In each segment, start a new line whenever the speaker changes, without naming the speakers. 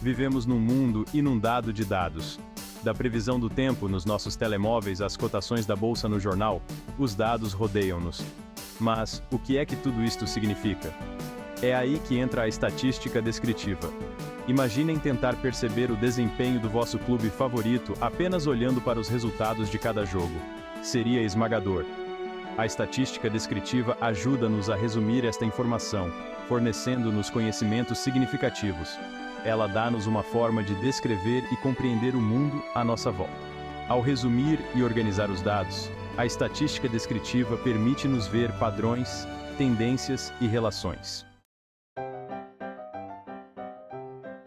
Vivemos num mundo inundado de dados. Da previsão do tempo nos nossos telemóveis às cotações da bolsa no jornal, os dados rodeiam-nos. Mas, o que é que tudo isto significa? É aí que entra a estatística descritiva. Imaginem tentar perceber o desempenho do vosso clube favorito apenas olhando para os resultados de cada jogo. Seria esmagador. A estatística descritiva ajuda-nos a resumir esta informação, fornecendo-nos conhecimentos significativos. Ela dá-nos uma forma de descrever e compreender o mundo à nossa volta. Ao resumir e organizar os dados, a estatística descritiva permite-nos ver padrões, tendências e relações.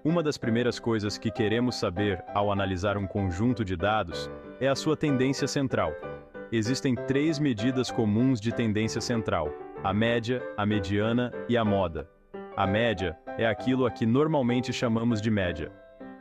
Uma das primeiras coisas que queremos saber ao analisar um conjunto de dados é a sua tendência central. Existem 3 medidas comuns de tendência central: a média, a mediana e a moda. A média é aquilo a que normalmente chamamos de média.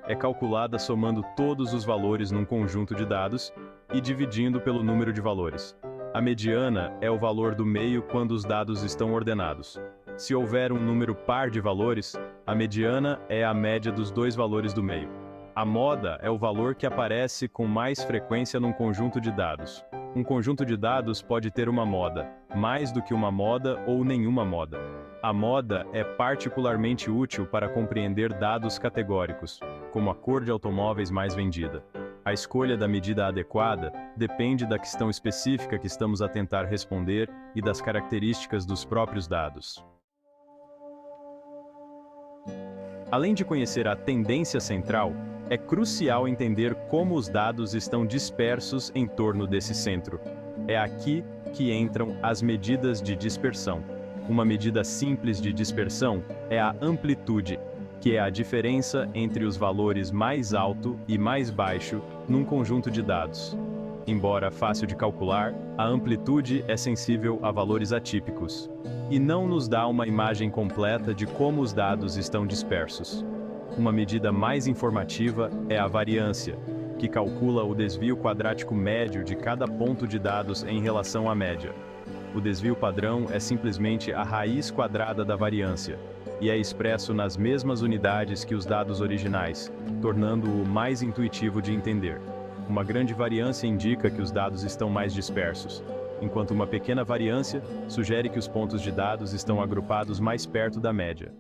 É calculada somando todos os valores num conjunto de dados e dividindo pelo número de valores. A mediana é o valor do meio quando os dados estão ordenados. Se houver um número par de valores, a mediana é a média dos 2 valores do meio. A moda é o valor que aparece com mais frequência num conjunto de dados. Um conjunto de dados pode ter uma moda, mais do que uma moda ou nenhuma moda. A moda é particularmente útil para compreender dados categóricos, como a cor de automóveis mais vendida. A escolha da medida adequada depende da questão específica que estamos a tentar responder e das características dos próprios dados. Além de conhecer a tendência central, é crucial entender como os dados estão dispersos em torno desse centro. É aqui que entram as medidas de dispersão. Uma medida simples de dispersão é a amplitude, que é a diferença entre os valores mais alto e mais baixo num conjunto de dados. Embora fácil de calcular, a amplitude é sensível a valores atípicos e não nos dá uma imagem completa de como os dados estão dispersos. Uma medida mais informativa é a variância, que calcula o desvio quadrático médio de cada ponto de dados em relação à média. O desvio padrão é simplesmente a raiz quadrada da variância, e é expresso nas mesmas unidades que os dados originais, tornando-o mais intuitivo de entender. Uma grande variância indica que os dados estão mais dispersos, enquanto uma pequena variância sugere que os pontos de dados estão agrupados mais perto da média.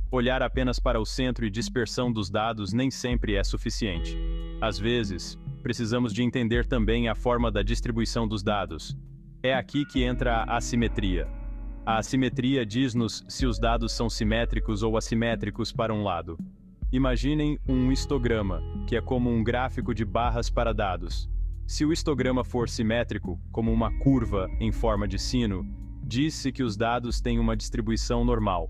Olhar apenas para o centro e dispersão dos dados nem sempre é suficiente. Às vezes, precisamos de entender também a forma da distribuição dos dados. É aqui que entra a assimetria. A assimetria diz-nos se os dados são simétricos ou assimétricos para um lado. Imaginem um histograma, que é como um gráfico de barras para dados. Se o histograma for simétrico, como uma curva em forma de sino, diz-se que os dados têm uma distribuição normal.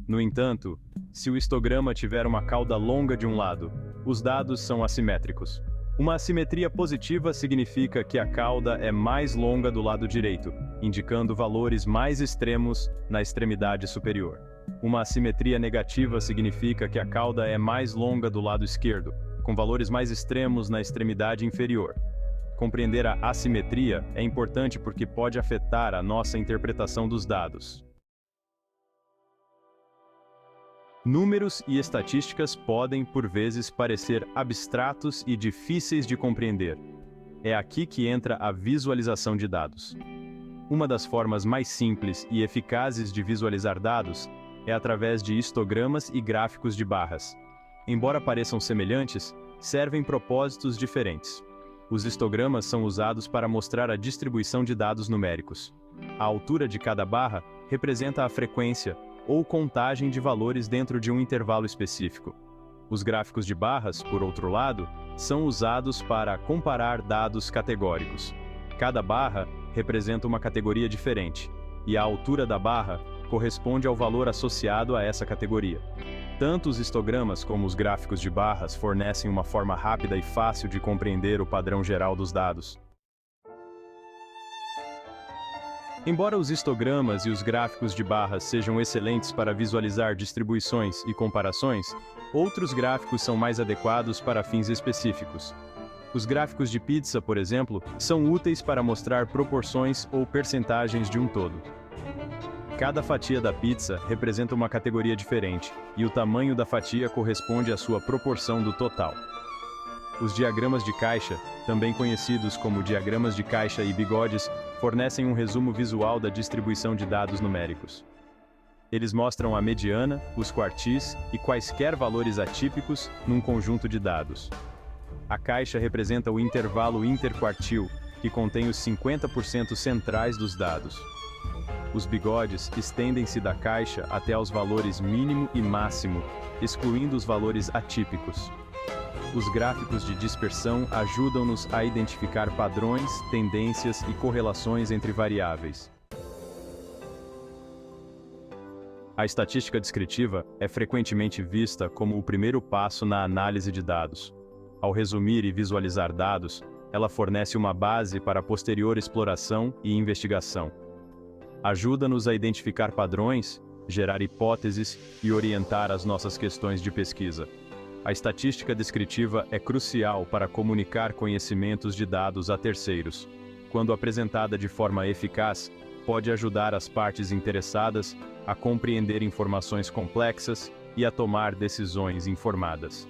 No entanto, se o histograma tiver uma cauda longa de um lado, os dados são assimétricos. Uma assimetria positiva significa que a cauda é mais longa do lado direito, indicando valores mais extremos na extremidade superior. Uma assimetria negativa significa que a cauda é mais longa do lado esquerdo, com valores mais extremos na extremidade inferior. Compreender a assimetria é importante porque pode afetar a nossa interpretação dos dados. Números e estatísticas podem, por vezes, parecer abstratos e difíceis de compreender. É aqui que entra a visualização de dados. Uma das formas mais simples e eficazes de visualizar dados é através de histogramas e gráficos de barras. Embora pareçam semelhantes, servem propósitos diferentes. Os histogramas são usados para mostrar a distribuição de dados numéricos. A altura de cada barra representa a frequência ou contagem de valores dentro de um intervalo específico. Os gráficos de barras, por outro lado, são usados para comparar dados categóricos. Cada barra representa uma categoria diferente, e a altura da barra corresponde ao valor associado a essa categoria. Tanto os histogramas como os gráficos de barras fornecem uma forma rápida e fácil de compreender o padrão geral dos dados. Embora os histogramas e os gráficos de barras sejam excelentes para visualizar distribuições e comparações, outros gráficos são mais adequados para fins específicos. Os gráficos de pizza, por exemplo, são úteis para mostrar proporções ou percentagens de um todo. Cada fatia da pizza representa uma categoria diferente, e o tamanho da fatia corresponde à sua proporção do total. Os diagramas de caixa, também conhecidos como diagramas de caixa e bigodes, fornecem um resumo visual da distribuição de dados numéricos. Eles mostram a mediana, os quartis e quaisquer valores atípicos num conjunto de dados. A caixa representa o intervalo interquartil, que contém os 50% centrais dos dados. Os bigodes estendem-se da caixa até aos valores mínimo e máximo, excluindo os valores atípicos. Os gráficos de dispersão ajudam-nos a identificar padrões, tendências e correlações entre variáveis. A estatística descritiva é frequentemente vista como o primeiro passo na análise de dados. Ao resumir e visualizar dados, ela fornece uma base para a posterior exploração e investigação. Ajuda-nos a identificar padrões, gerar hipóteses e orientar as nossas questões de pesquisa. A estatística descritiva é crucial para comunicar conhecimentos de dados a terceiros. Quando apresentada de forma eficaz, pode ajudar as partes interessadas a compreender informações complexas e a tomar decisões informadas.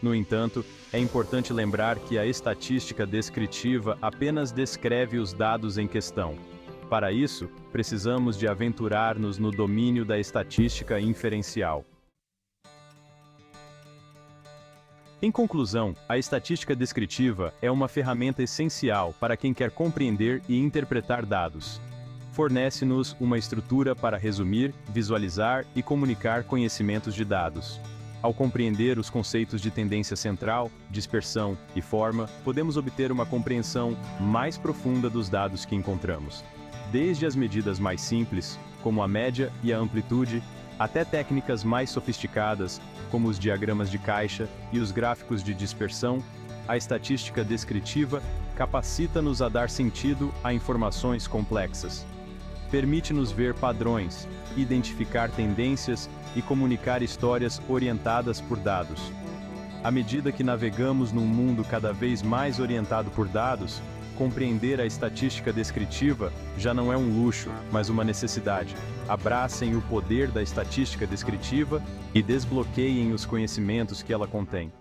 No entanto, é importante lembrar que a estatística descritiva apenas descreve os dados em questão. Para isso, precisamos de aventurar-nos no domínio da estatística inferencial. Em conclusão, a estatística descritiva é uma ferramenta essencial para quem quer compreender e interpretar dados. Fornece-nos uma estrutura para resumir, visualizar e comunicar conhecimentos de dados. Ao compreender os conceitos de tendência central, dispersão e forma, podemos obter uma compreensão mais profunda dos dados que encontramos. Desde as medidas mais simples, como a média e a amplitude, até técnicas mais sofisticadas, como os diagramas de caixa e os gráficos de dispersão, a estatística descritiva capacita-nos a dar sentido a informações complexas. Permite-nos ver padrões, identificar tendências e comunicar histórias orientadas por dados. À medida que navegamos num mundo cada vez mais orientado por dados, compreender a estatística descritiva já não é um luxo, mas uma necessidade. Abracem o poder da estatística descritiva e desbloqueiem os conhecimentos que ela contém.